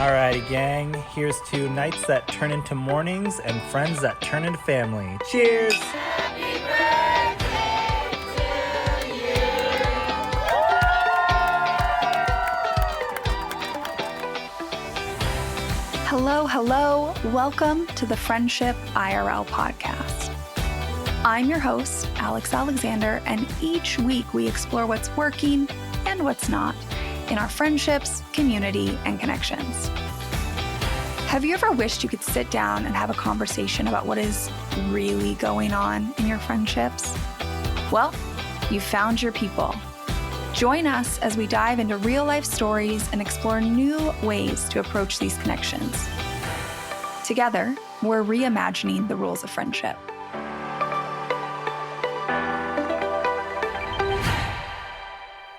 Alrighty, gang. Here's to nights that turn into mornings and friends that turn into family. Cheers! Hello. Welcome to the Friendship IRL podcast. I'm your host, Alex Alexander, and each week we explore what's working and what's not in our friendships, community, and connections. Have you ever wished you could sit down and have a conversation about what is really going on in your friendships? Well, you found your people. Join us as we dive into real-life stories and explore new ways to approach these connections. Together, we're reimagining the rules of friendship.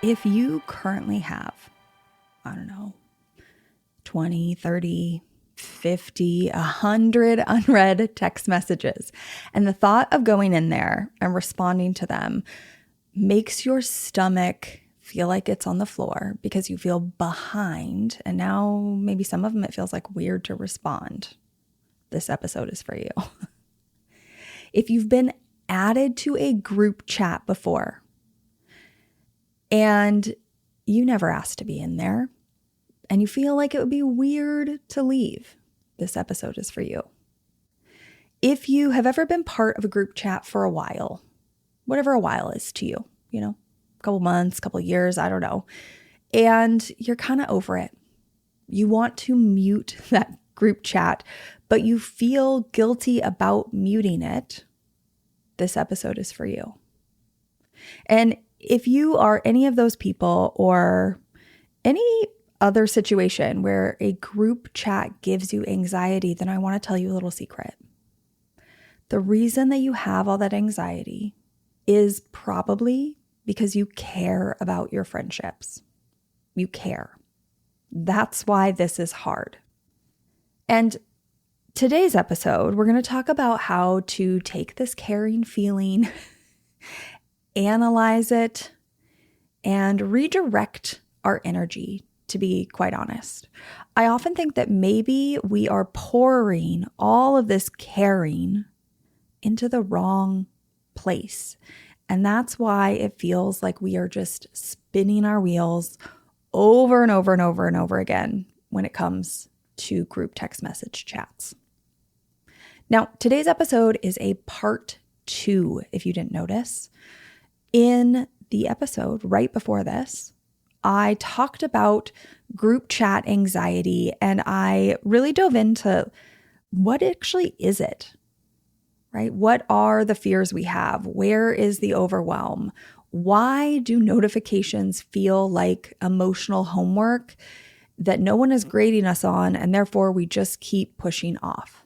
If you currently have, 20, 30, 50, 100 unread text messages, and the thought of going in there and responding to them makes your stomach feel like it's on the floor because you feel behind, and now maybe some of them it feels like weird to respond, this episode is for you. If you've been added to a group chat before and you never asked to be in there and you feel like it would be weird to leave, this episode is for you. If you have ever been part of a group chat for a while, whatever a while is to you, a couple months, couple years, I don't know, and you're kind of over it. You want to mute that group chat, but you feel guilty about muting it, this episode is for you. And if you are any of those people or any other situation where a group chat gives you anxiety, then I want to tell you a little secret. The reason that you have all that anxiety is probably because you care about your friendships. You care. That's why this is hard. And today's episode, we're going to talk about how to take this caring feeling, analyze it, and redirect our energy, to be quite honest. I often think that maybe we are pouring all of this caring into the wrong place. And that's why it feels like we are just spinning our wheels over and over and over and over again when it comes to group text message chats. Now, today's episode is a part 2, if you didn't notice. In the episode right before this, I talked about group chat anxiety, and I really dove into what actually is it, right? What are the fears we have? Where is the overwhelm? Why do notifications feel like emotional homework that no one is grading us on, and therefore we just keep pushing off?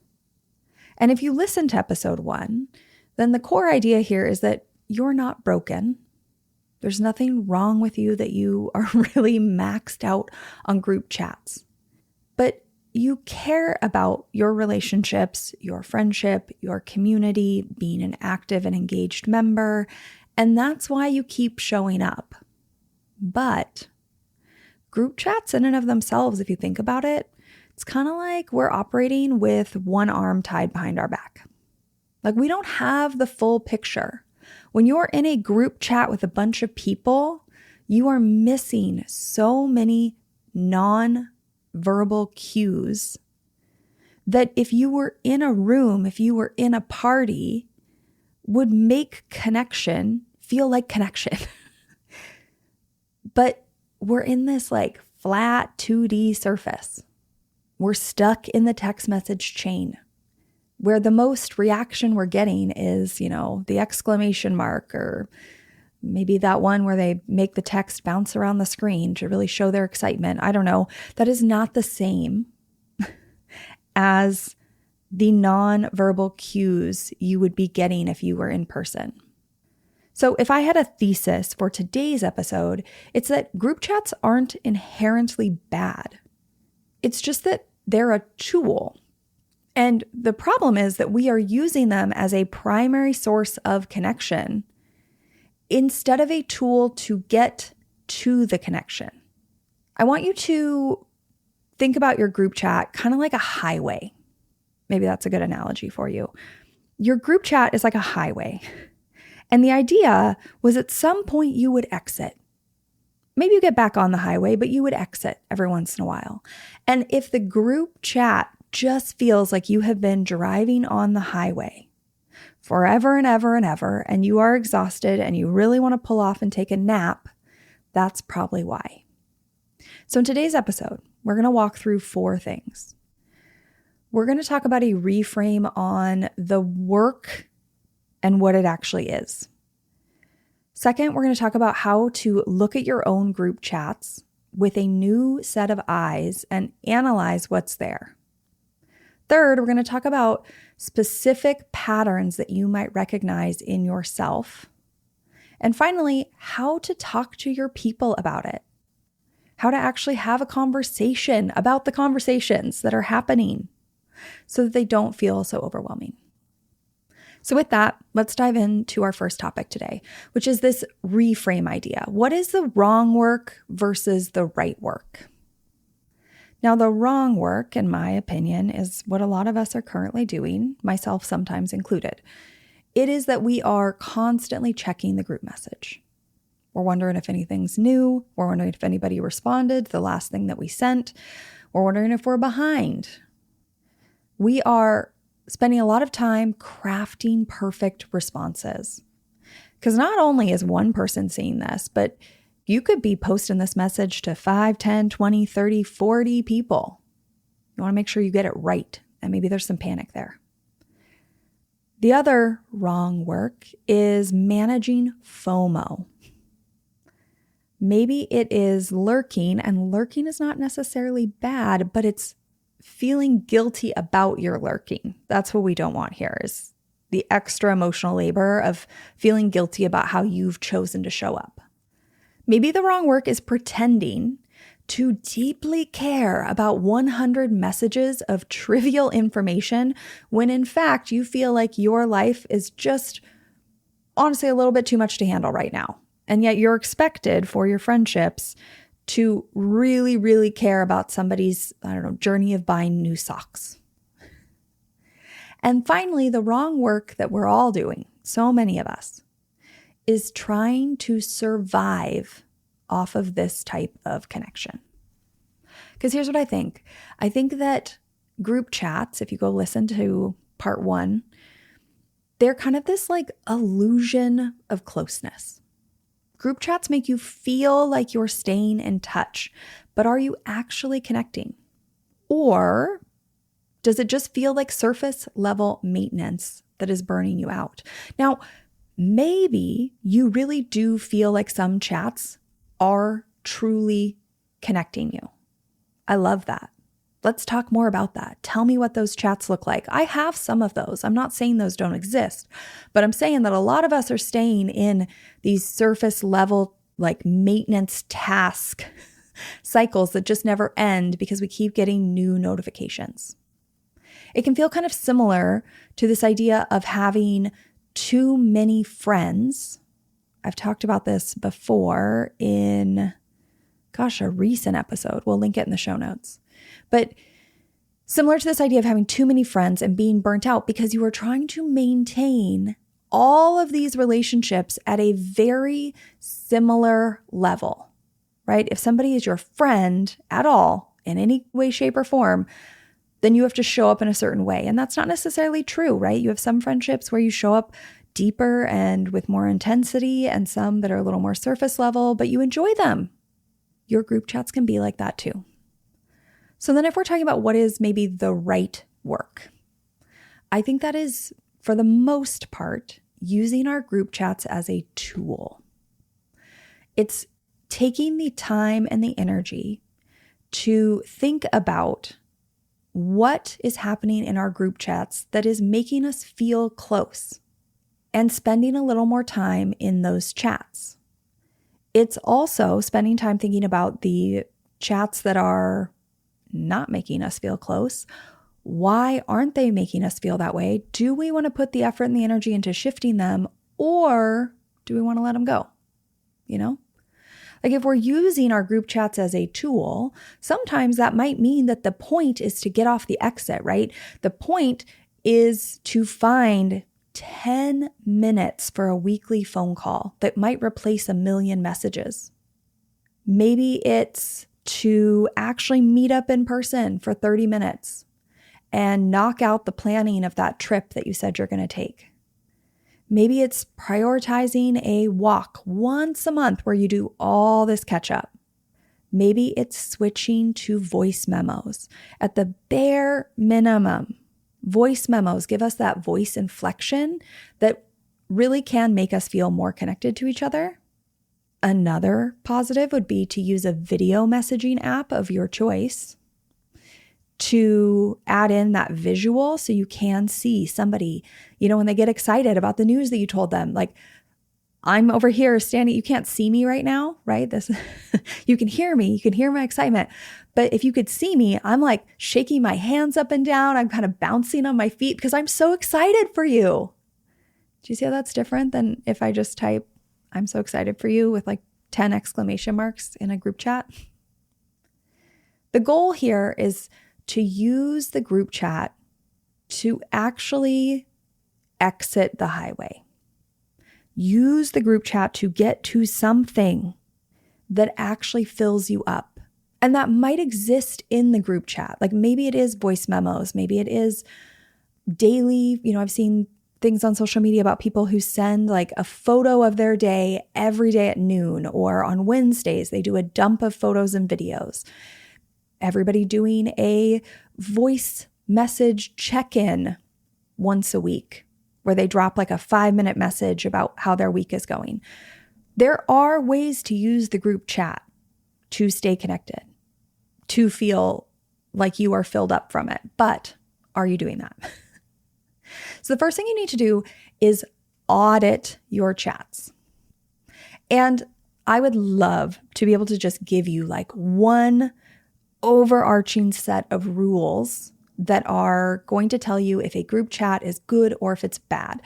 And if you listen to episode 1, then the core idea here is that you're not broken. There's nothing wrong with you that you are really maxed out on group chats. But you care about your relationships, your friendship, your community, being an active and engaged member, and that's why you keep showing up. But group chats in and of themselves, if you think about it, it's kind of like we're operating with one arm tied behind our back. Like we don't have the full picture. When you're in a group chat with a bunch of people, you are missing so many non-verbal cues that if you were in a room, if you were in a party, would make connection feel like connection. But we're in this like flat 2D surface. We're stuck in the text message chain where the most reaction we're getting is, the exclamation mark, or maybe that one where they make the text bounce around the screen to really show their excitement. I don't know. That is not the same as the non-verbal cues you would be getting if you were in person. So if I had a thesis for today's episode, it's that group chats aren't inherently bad. It's just that they're a tool. And the problem is that we are using them as a primary source of connection instead of a tool to get to the connection. I want you to think about your group chat kind of like a highway. Maybe that's a good analogy for you. Your group chat is like a highway. And the idea was at some point you would exit. Maybe you get back on the highway, but you would exit every once in a while. And if the group chat just feels like you have been driving on the highway forever and ever and ever, and you are exhausted and you really want to pull off and take a nap, that's probably why. So in today's episode, we're going to walk through 4 things. We're going to talk about a reframe on the work and what it actually is. Second, we're going to talk about how to look at your own group chats with a new set of eyes and analyze what's there. Third, we're going to talk about specific patterns that you might recognize in yourself. And finally, how to talk to your people about it. How to actually have a conversation about the conversations that are happening so that they don't feel so overwhelming. So with that, let's dive into our first topic today, which is this reframe idea. What is the wrong work versus the right work? Now, the wrong work, in my opinion, is what a lot of us are currently doing, myself sometimes included. It is that we are constantly checking the group message. We're wondering if anything's new. We're wondering if anybody responded to the last thing that we sent. We're wondering if we're behind. We are spending a lot of time crafting perfect responses. Because not only is one person seeing this, but you could be posting this message to 5, 10, 20, 30, 40 people. You want to make sure you get it right. And maybe there's some panic there. The other wrong work is managing FOMO. Maybe it is lurking, and lurking is not necessarily bad, but it's feeling guilty about your lurking. That's what we don't want here, is the extra emotional labor of feeling guilty about how you've chosen to show up. Maybe the wrong work is pretending to deeply care about 100 messages of trivial information when in fact you feel like your life is just honestly a little bit too much to handle right now. And yet you're expected for your friendships to really, really care about somebody's, journey of buying new socks. And finally, the wrong work that we're all doing, so many of us, is trying to survive off of this type of connection. Because here's what I think. I think that group chats, if you go listen to part 1, they're kind of this like illusion of closeness. Group chats make you feel like you're staying in touch, but are you actually connecting? Or does it just feel like surface level maintenance that is burning you out? Now, maybe you really do feel like some chats are truly connecting you. I love that. Let's talk more about that. Tell me what those chats look like. I have some of those. I'm not saying those don't exist, but I'm saying that a lot of us are staying in these surface level, like maintenance task cycles that just never end because we keep getting new notifications. It can feel kind of similar to this idea of having too many friends. I've talked about this before in, a recent episode. We'll link it in the show notes. But similar to this idea of having too many friends and being burnt out because you are trying to maintain all of these relationships at a very similar level, right? If somebody is your friend at all in any way, shape, or form, then you have to show up in a certain way. And that's not necessarily true, right? You have some friendships where you show up deeper and with more intensity and some that are a little more surface level, but you enjoy them. Your group chats can be like that too. So then if we're talking about what is maybe the right work, I think that is, for the most part, using our group chats as a tool. It's taking the time and the energy to think about what is happening in our group chats that is making us feel close and spending a little more time in those chats. It's also spending time thinking about the chats that are not making us feel close. Why aren't they making us feel that way? Do we want to put the effort and the energy into shifting them, or do we want to let them go? Like if we're using our group chats as a tool, sometimes that might mean that the point is to get off the exit, right? The point is to find 10 minutes for a weekly phone call that might replace a million messages. Maybe it's to actually meet up in person for 30 minutes and knock out the planning of that trip that you said you're going to take. Maybe it's prioritizing a walk once a month where you do all this catch up. Maybe it's switching to voice memos. At the bare minimum, voice memos give us that voice inflection that really can make us feel more connected to each other. Another positive would be to use a video messaging app of your choice to add in that visual so you can see somebody, when they get excited about the news that you told them. Like, I'm over here standing, you can't see me right now, right? You can hear me, you can hear my excitement. But if you could see me, I'm like shaking my hands up and down. I'm kind of bouncing on my feet because I'm so excited for you. Do you see how that's different than if I just type, I'm so excited for you with like 10 exclamation marks in a group chat? The goal here is to use the group chat to actually exit the highway. Use the group chat to get to something that actually fills you up. And that might exist in the group chat. Like maybe it is voice memos. Maybe it is daily. I've seen things on social media about people who send like a photo of their day every day at noon, or on Wednesdays, they do a dump of photos and videos. Everybody doing a voice message check-in once a week where they drop like a 5-minute message about how their week is going. There are ways to use the group chat to stay connected, to feel like you are filled up from it. But are you doing that? So the first thing you need to do is audit your chats. And I would love to be able to just give you like one overarching set of rules that are going to tell you if a group chat is good or if it's bad.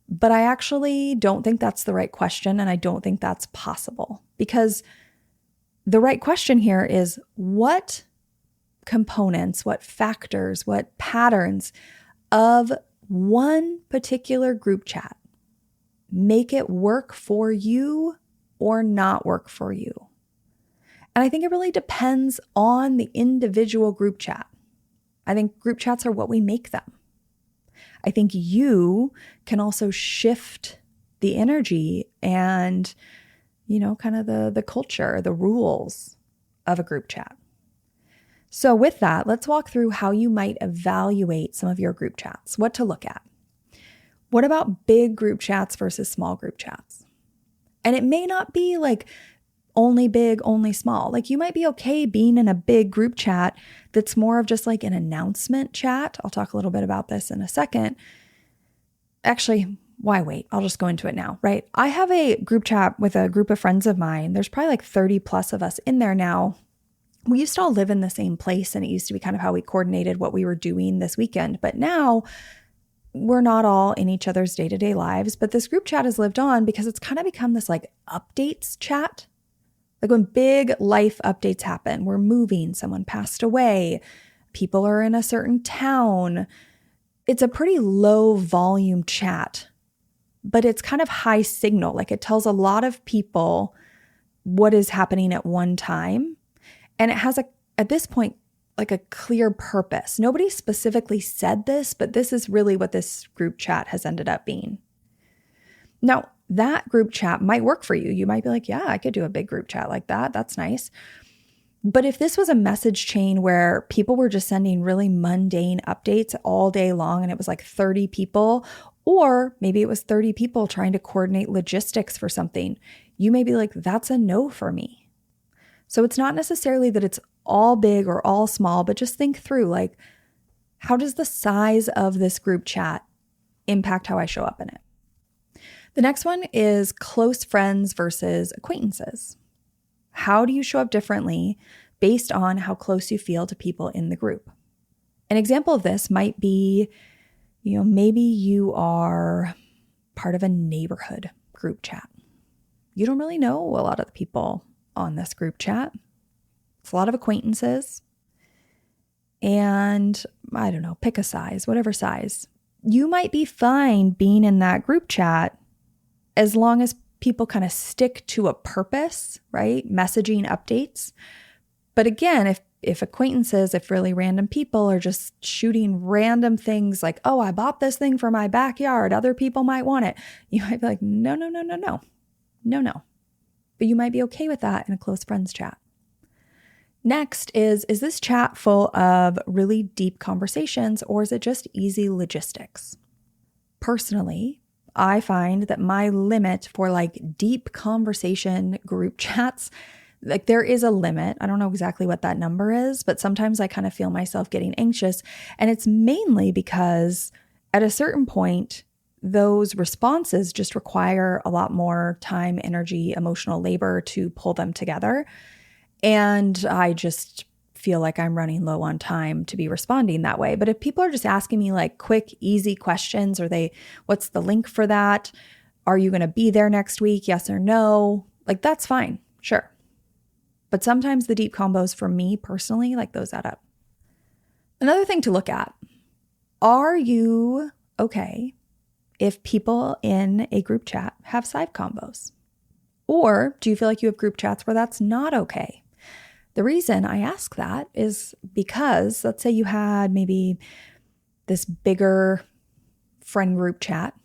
But I actually don't think that's the right question, and I don't think that's possible, because the right question here is what components, what factors, what patterns of one particular group chat make it work for you or not work for you. And I think it really depends on the individual group chat. I think group chats are what we make them. I think you can also shift the energy and, kind of the culture, the rules of a group chat. So with that, let's walk through how you might evaluate some of your group chats, what to look at. What about big group chats versus small group chats? And it may not be like only big, only small. Like you might be okay being in a big group chat that's more of just like an announcement chat. I'll talk a little bit about this in a second. Actually, why wait? I'll just go into it now, right? I have a group chat with a group of friends of mine. There's probably like 30 plus of us in there now. We used to all live in the same place, and it used to be kind of how we coordinated what we were doing this weekend. But now we're not all in each other's day-to-day lives, but this group chat has lived on because it's kind of become this like updates chat. Like when big life updates happen, we're moving, someone passed away, people are in a certain town. It's a pretty low volume chat, but it's kind of high signal. Like it tells a lot of people what is happening at one time. And it has at this point, like a clear purpose. Nobody specifically said this, but this is really what this group chat has ended up being. Now, that group chat might work for you. You might be like, yeah, I could do a big group chat like that. That's nice. But if this was a message chain where people were just sending really mundane updates all day long, and it was like 30 people, or maybe it was 30 people trying to coordinate logistics for something, you may be like, that's a no for me. So it's not necessarily that it's all big or all small, but just think through, like, how does the size of this group chat impact how I show up in it? The next one is close friends versus acquaintances. How do you show up differently based on how close you feel to people in the group? An example of this might be, maybe you are part of a neighborhood group chat. You don't really know a lot of the people on this group chat. It's a lot of acquaintances. And I don't know, pick a size, whatever size. You might be fine being in that group chat as long as people kind of stick to a purpose, right? Messaging updates. But again, if acquaintances, if really random people are just shooting random things like, oh, I bought this thing for my backyard, other people might want it. You might be like, no. But you might be okay with that in a close friends chat. Next is this chat full of really deep conversations, or is it just easy logistics? Personally, I find that my limit for like deep conversation group chats, like there is a limit. I don't know exactly what that number is, but sometimes I kind of feel myself getting anxious. And it's mainly because at a certain point, those responses just require a lot more time, energy, emotional labor to pull them together. And I just feel like I'm running low on time to be responding that way. But if people are just asking me like quick, easy questions, what's the link for that? Are you going to be there next week? Yes or no? Like that's fine. Sure. But sometimes the deep combos for me personally, like those add up. Another thing to look at, are you okay if people in a group chat have side combos? Or do you feel like you have group chats where that's not okay? The reason I ask that is because let's say you had maybe this bigger friend group chat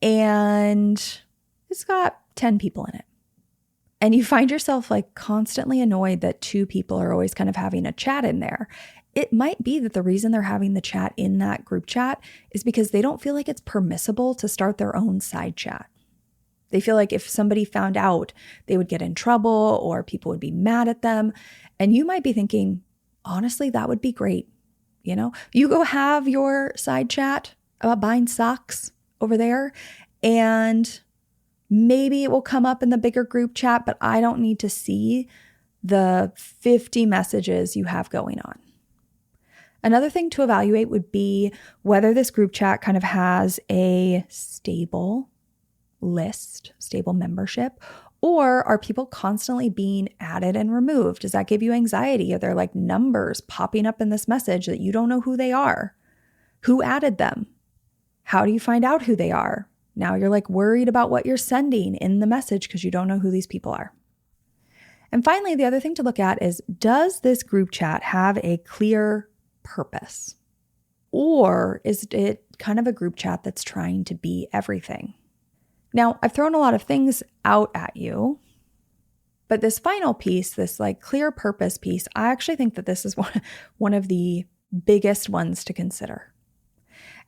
and it's got 10 people in it. And you find yourself like constantly annoyed that 2 people are always kind of having a chat in there. It might be that the reason they're having the chat in that group chat is because they don't feel like it's permissible to start their own side chat. They feel like if somebody found out, they would get in trouble or people would be mad at them. And you might be thinking, honestly, that would be great. You know, you go have your side chat about buying socks over there and maybe it will come up in the bigger group chat, but I don't need to see the 50 messages you have going on. Another thing to evaluate would be whether this group chat kind of has a stable list, stable membership, or are people constantly being added and removed? Does that give you anxiety? Are there like numbers popping up in this message that you don't know who they are? Who added them? How do you find out who they are? Now you're like worried about what you're sending in the message because you don't know who these people are. And finally, the other thing to look at is, does this group chat have a clear purpose? Or is it kind of a group chat that's trying to be everything? Now, I've thrown a lot of things out at you, but this final piece, this like clear purpose piece, I actually think that this is one of the biggest ones to consider.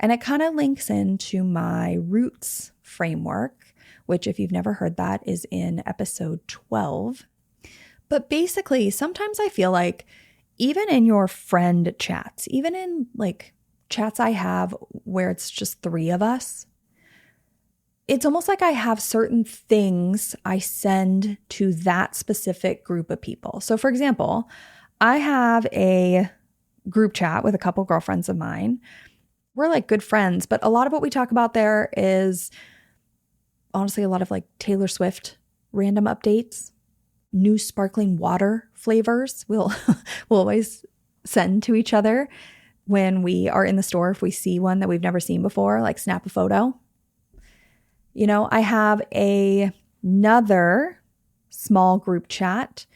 And it kind of links into my roots framework, which if you've never heard that is in episode 12. But basically, sometimes I feel like even in your friend chats, even in like chats I have where it's just 3 of us, it's almost like I have certain things I send to that specific group of people. So for example, I have a group chat with a couple girlfriends of mine. We're like good friends, but a lot of what we talk about there is honestly a lot of like Taylor Swift random updates, new sparkling water flavors we'll always send to each other when we are in the store. If we see one that we've never seen before, like snap a photo. You know, I have another small group chat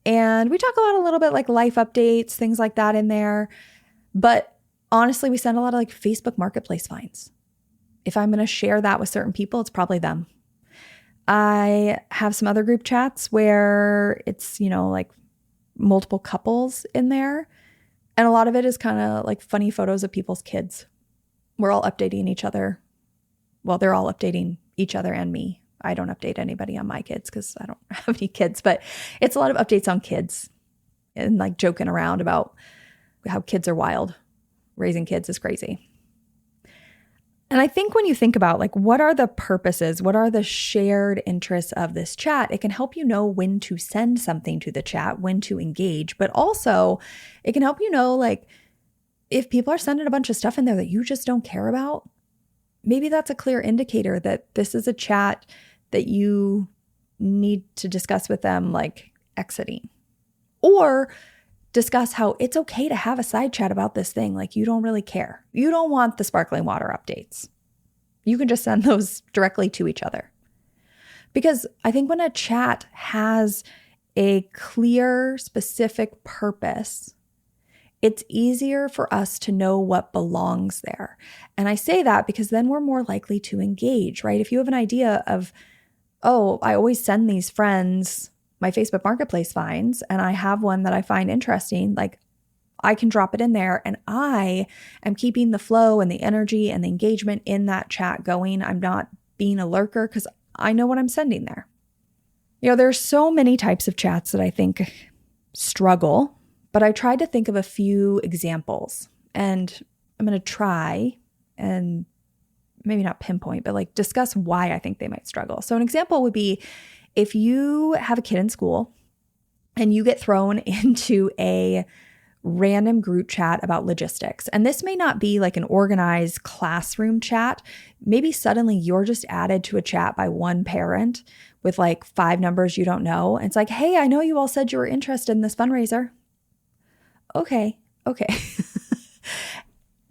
and we talk a little bit like life updates, things like that in there. But honestly, we send a lot of like Facebook Marketplace finds. If I'm going to share that with certain people, it's probably them. I have some other group chats where it's, you know, like multiple couples in there. And a lot of it is kind of like funny photos of people's kids. We're all updating each other. Well, they're all updating each other and me. I don't update anybody on my kids because I don't have any kids, but it's a lot of updates on kids and like joking around about how kids are wild. Raising kids is crazy. And I think when you think about like, what are the purposes, what are the shared interests of this chat, it can help you know when to send something to the chat, when to engage, but also it can help you know, like if people are sending a bunch of stuff in there that you just don't care about, maybe that's a clear indicator that this is a chat that you need to discuss with them like exiting, or discuss how it's okay to have a side chat about this thing. Like, you don't really care. You don't want the sparkling water updates. You can just send those directly to each other. Because I think when a chat has a clear, specific purpose, it's easier for us to know what belongs there. And I say that because then we're more likely to engage, right? If you have an idea of, oh, I always send these friends my Facebook Marketplace finds, and I have one that I find interesting, like I can drop it in there and I am keeping the flow and the energy and the engagement in that chat going. I'm not being a lurker because I know what I'm sending there. There's so many types of chats that I think struggle, but I tried to think of a few examples, and I'm going to try and maybe not pinpoint, but like discuss why I think they might struggle. So an example would be if you have a kid in school and you get thrown into a random group chat about logistics, and this may not be like an organized classroom chat. Maybe suddenly you're just added to a chat by one parent with like 5 numbers you don't know. And it's like, hey, I know you all said you were interested in this fundraiser. Okay.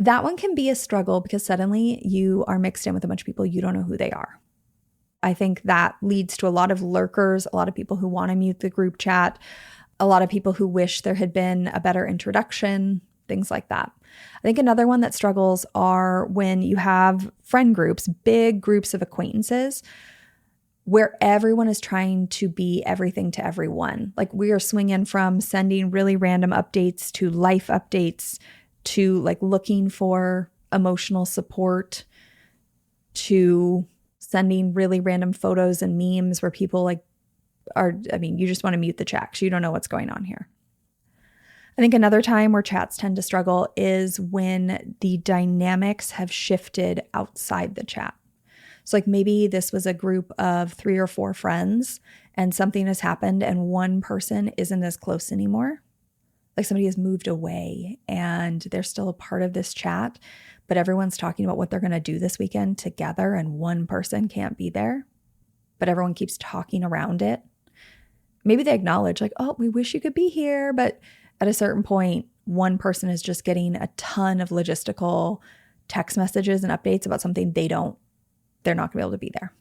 That one can be a struggle because suddenly you are mixed in with a bunch of people you don't know who they are. I think that leads to a lot of lurkers, a lot of people who want to mute the group chat, a lot of people who wish there had been a better introduction, things like that. I think another one that struggles are when you have friend groups, big groups of acquaintances, where everyone is trying to be everything to everyone. Like, we are swinging from sending really random updates to life updates to like looking for emotional support to sending really random photos and memes where people like you just want to mute the chat because you don't know what's going on here. I think another time where chats tend to struggle is when the dynamics have shifted outside the chat. So like maybe this was a group of 3 or 4 friends and something has happened and one person isn't as close anymore. Like somebody has moved away and they're still a part of this chat, but everyone's talking about what they're going to do this weekend together and one person can't be there, but everyone keeps talking around it. Maybe they acknowledge like, oh, we wish you could be here. But at a certain point, one person is just getting a ton of logistical text messages and updates about something they're not going to be able to be there.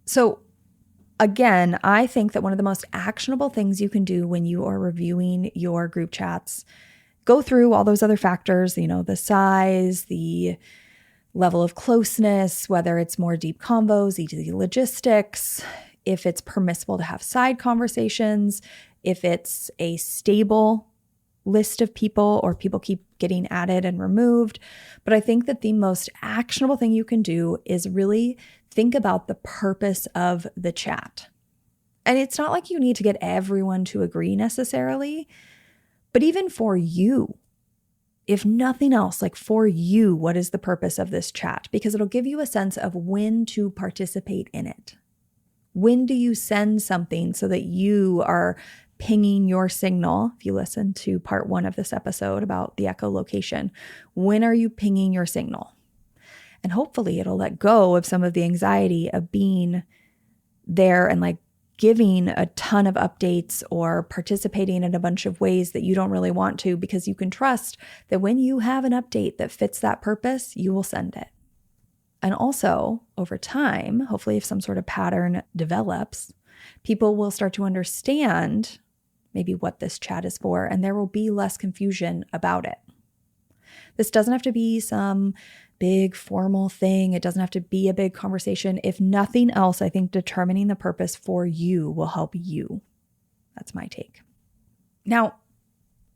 So again, I think that one of the most actionable things you can do when you are reviewing your group chats, go through all those other factors, the size, the level of closeness, whether it's more deep convos, easy logistics, if it's permissible to have side conversations, if it's a stable list of people or people keep getting added and removed. But I think that the most actionable thing you can do is really think about the purpose of the chat. And it's not like you need to get everyone to agree necessarily, but even for you, if nothing else, like for you, what is the purpose of this chat? Because it'll give you a sense of when to participate in it. When do you send something so that you are pinging your signal? If you listen to part 1 of this episode about the echolocation, when are you pinging your signal? And hopefully it'll let go of some of the anxiety of being there and like giving a ton of updates or participating in a bunch of ways that you don't really want to, because you can trust that when you have an update that fits that purpose, you will send it. And also over time, hopefully if some sort of pattern develops, people will start to understand maybe what this chat is for, and there will be less confusion about it. This doesn't have to be some big formal thing. It doesn't have to be a big conversation. If nothing else, I think determining the purpose for you will help you. That's my take. Now,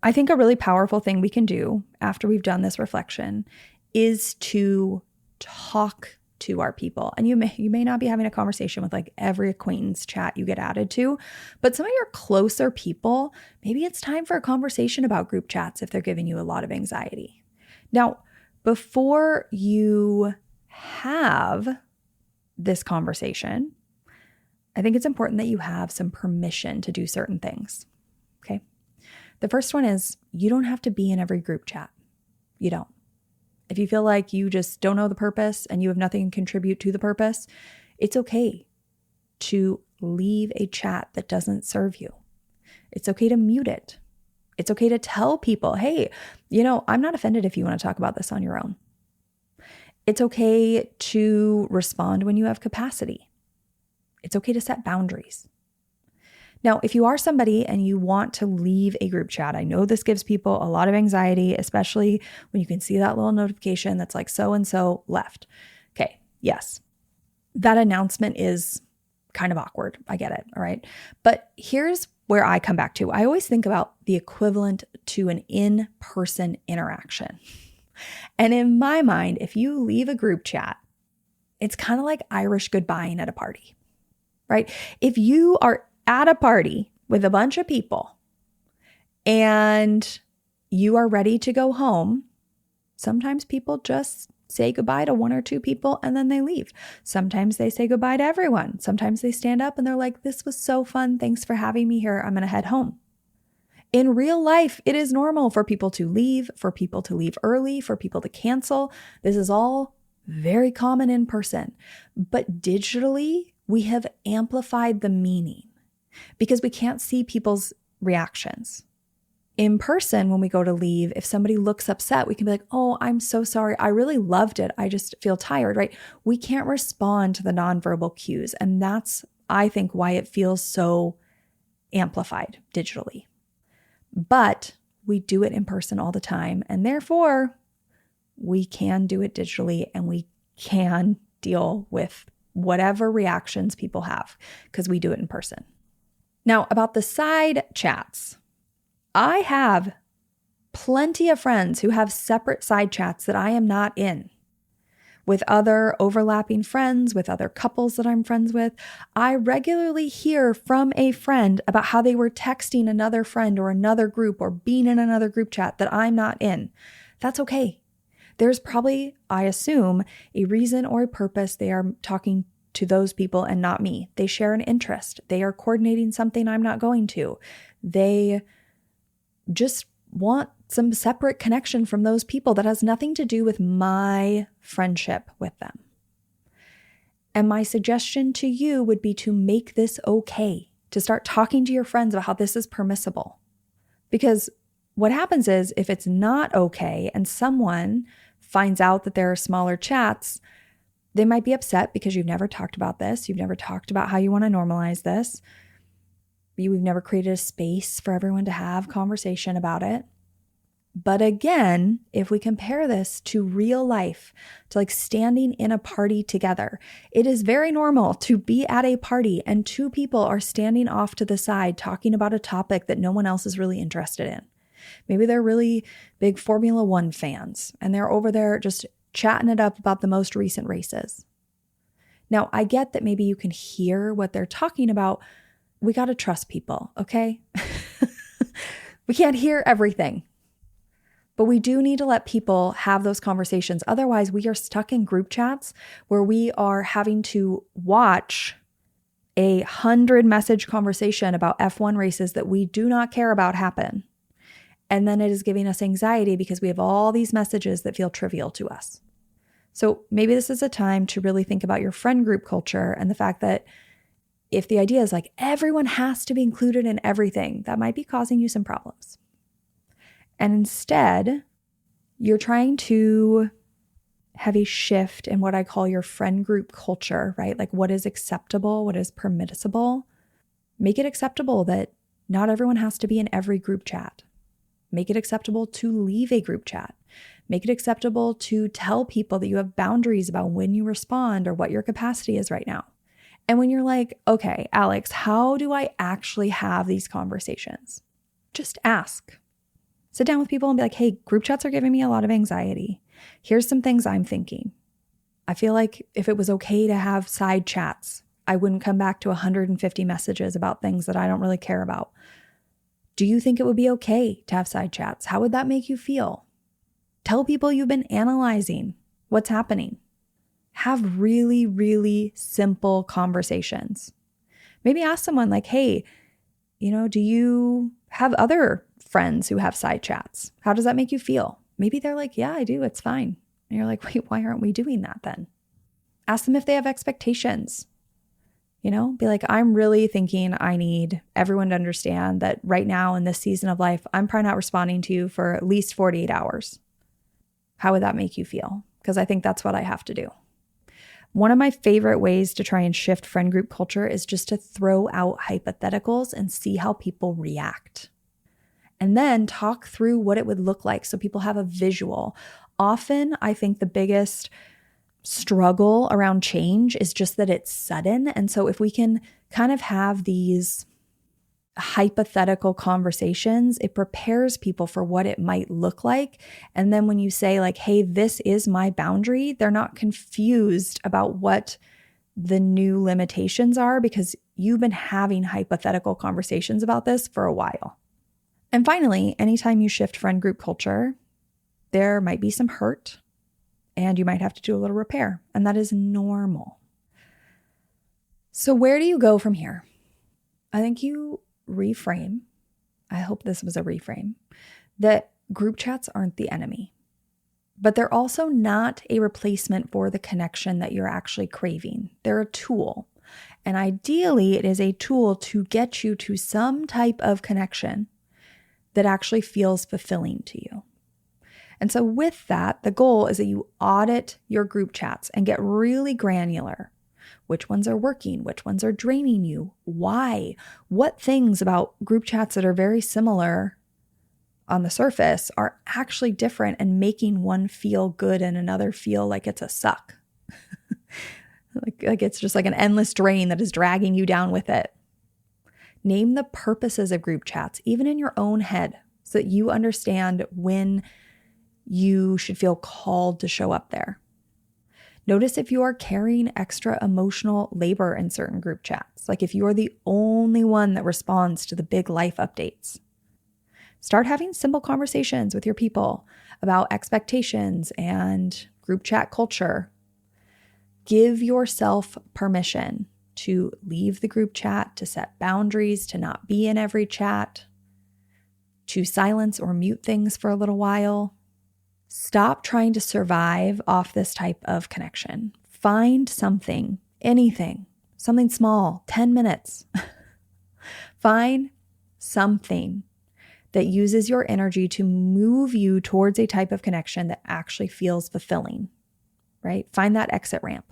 I think a really powerful thing we can do after we've done this reflection is to talk to our people. And you may not be having a conversation with like every acquaintance chat you get added to, but some of your closer people, maybe it's time for a conversation about group chats if they're giving you a lot of anxiety. Now, before you have this conversation, I think it's important that you have some permission to do certain things. Okay. The first one is you don't have to be in every group chat. You don't. If you feel like you just don't know the purpose and you have nothing to contribute to the purpose, it's okay to leave a chat that doesn't serve you. It's okay to mute it. It's okay to tell people, hey, I'm not offended if you want to talk about this on your own. It's okay to respond when you have capacity. It's okay to set boundaries. Now, if you are somebody and you want to leave a group chat, I know this gives people a lot of anxiety, especially when you can see that little notification that's like so-and-so left. Okay, yes, that announcement is kind of awkward. I get it, all right? But here's where I come back to. I always think about the equivalent to an in-person interaction. And in my mind, if you leave a group chat, it's kind of like Irish goodbying at a party, right? If you are at a party with a bunch of people and you are ready to go home, sometimes people just say goodbye to one or two people and then they leave. Sometimes they say goodbye to everyone. Sometimes they stand up and they're like, this was so fun. Thanks for having me here. I'm going to head home. In real life, it is normal for people to leave early, for people to cancel. This is all very common in person. But digitally, we have amplified the meaning because we can't see people's reactions. In person, when we go to leave, if somebody looks upset, we can be like, oh, I'm so sorry. I really loved it. I just feel tired, right? We can't respond to the nonverbal cues. And that's, I think, why it feels so amplified digitally. But we do it in person all the time. And therefore, we can do it digitally and we can deal with whatever reactions people have because we do it in person. Now, about the side chats, I have plenty of friends who have separate side chats that I am not in. With other overlapping friends, with other couples that I'm friends with, I regularly hear from a friend about how they were texting another friend or another group or being in another group chat that I'm not in. That's okay. There's probably, I assume, a reason or a purpose they are talking to those people and not me. They share an interest. They are coordinating something I'm not going to. They just want some separate connection from those people that has nothing to do with my friendship with them. And my suggestion to you would be to make this okay, to start talking to your friends about how this is permissible. Because what happens is if it's not okay and someone finds out that there are smaller chats, they might be upset because you've never talked about this. You've never talked about how you want to normalize this. We've never created a space for everyone to have conversation about it. But again, if we compare this to real life, to like standing in a party together, it is very normal to be at a party and two people are standing off to the side talking about a topic that no one else is really interested in. Maybe they're really big Formula One fans and they're over there just chatting it up about the most recent races. Now, I get that maybe you can hear what they're talking about. We got to trust people, okay? We can't hear everything, but we do need to let people have those conversations. Otherwise, we are stuck in group chats where we are having to watch 100 message conversation about F1 races that we do not care about happen. And then it is giving us anxiety because we have all these messages that feel trivial to us. So maybe this is a time to really think about your friend group culture and the fact that if the idea is like everyone has to be included in everything, that might be causing you some problems. And instead, you're trying to have a shift in what I call your friend group culture, right? Like what is acceptable, what is permissible. Make it acceptable that not everyone has to be in every group chat. Make it acceptable to leave a group chat. Make it acceptable to tell people that you have boundaries about when you respond or what your capacity is right now. And when you're like, okay, Alex, how do I actually have these conversations? Just ask. Sit down with people and be like, hey, group chats are giving me a lot of anxiety. Here's some things I'm thinking. I feel like if it was okay to have side chats, I wouldn't come back to 150 messages about things that I don't really care about. Do you think it would be okay to have side chats? How would that make you feel? Tell people you've been analyzing what's happening. Have really, really simple conversations. Maybe ask someone like, hey, do you have other friends who have side chats? How does that make you feel? Maybe they're like, yeah, I do. It's fine. And you're like, wait, why aren't we doing that then? Ask them if they have expectations. Be like, I'm really thinking I need everyone to understand that right now in this season of life, I'm probably not responding to you for at least 48 hours. How would that make you feel? Because I think that's what I have to do. One of my favorite ways to try and shift friend group culture is just to throw out hypotheticals and see how people react. And then talk through what it would look like so people have a visual. Often, I think the biggest struggle around change is just that it's sudden. And so if we can kind of have these hypothetical conversations, it prepares people for what it might look like. And then when you say like, hey, this is my boundary, they're not confused about what the new limitations are because you've been having hypothetical conversations about this for a while. And finally, anytime you shift friend group culture, there might be some hurt and you might have to do a little repair, and that is normal. So where do you go from here? I think you reframe. I hope this was a reframe, that group chats aren't the enemy, but they're also not a replacement for the connection that you're actually craving. They're a tool. And ideally, it is a tool to get you to some type of connection that actually feels fulfilling to you. And so with that, the goal is that you audit your group chats and get really granular. Which ones are working? Which ones are draining you? Why? What things about group chats that are very similar on the surface are actually different and making one feel good and another feel like it's a suck? like it's just like an endless drain that is dragging you down with it. Name the purposes of group chats, even in your own head, so that you understand when you should feel called to show up there. Notice if you are carrying extra emotional labor in certain group chats, like if you are the only one that responds to the big life updates. Start having simple conversations with your people about expectations and group chat culture. Give yourself permission to leave the group chat, to set boundaries, to not be in every chat, to silence or mute things for a little while. Stop trying to survive off this type of connection. Find something, anything, something small, 10 minutes. Find something that uses your energy to move you towards a type of connection that actually feels fulfilling, right? Find that exit ramp.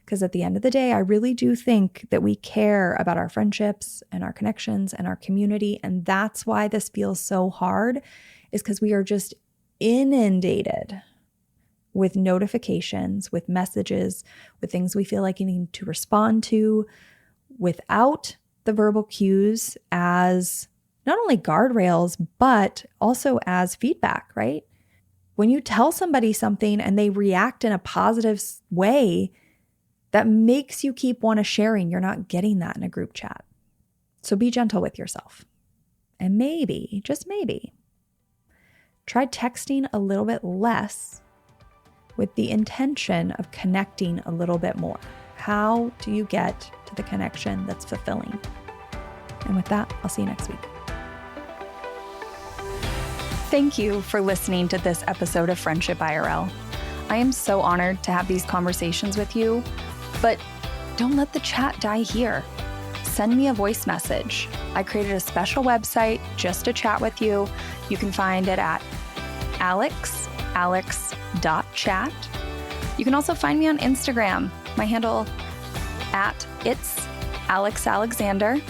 Because at the end of the day, I really do think that we care about our friendships and our connections and our community. And that's why this feels so hard, is because we are just inundated with notifications, with messages, with things we feel like you need to respond to, without the verbal cues as not only guardrails, but also as feedback, right? When you tell somebody something and they react in a positive way, that makes you keep want to sharing. You're not getting that in a group chat. So be gentle with yourself. And maybe, just maybe, try texting a little bit less with the intention of connecting a little bit more. How do you get to the connection that's fulfilling? And with that, I'll see you next week. Thank you for listening to this episode of Friendship IRL. I am so honored to have these conversations with you, but don't let the chat die here. Send me a voice message. I created a special website just to chat with you. You can find it at alex.chat. You can also find me on Instagram. My handle at it's Alex Alexander,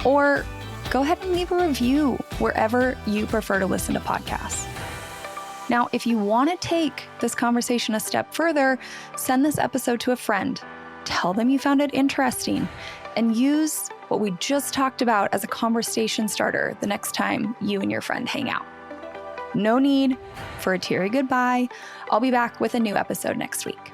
or go ahead and leave a review wherever you prefer to listen to podcasts. Now, if you want to take this conversation a step further, send this episode to a friend. Tell them you found it interesting, and use what we just talked about as a conversation starter the next time you and your friend hang out. No need for a teary goodbye. I'll be back with a new episode next week.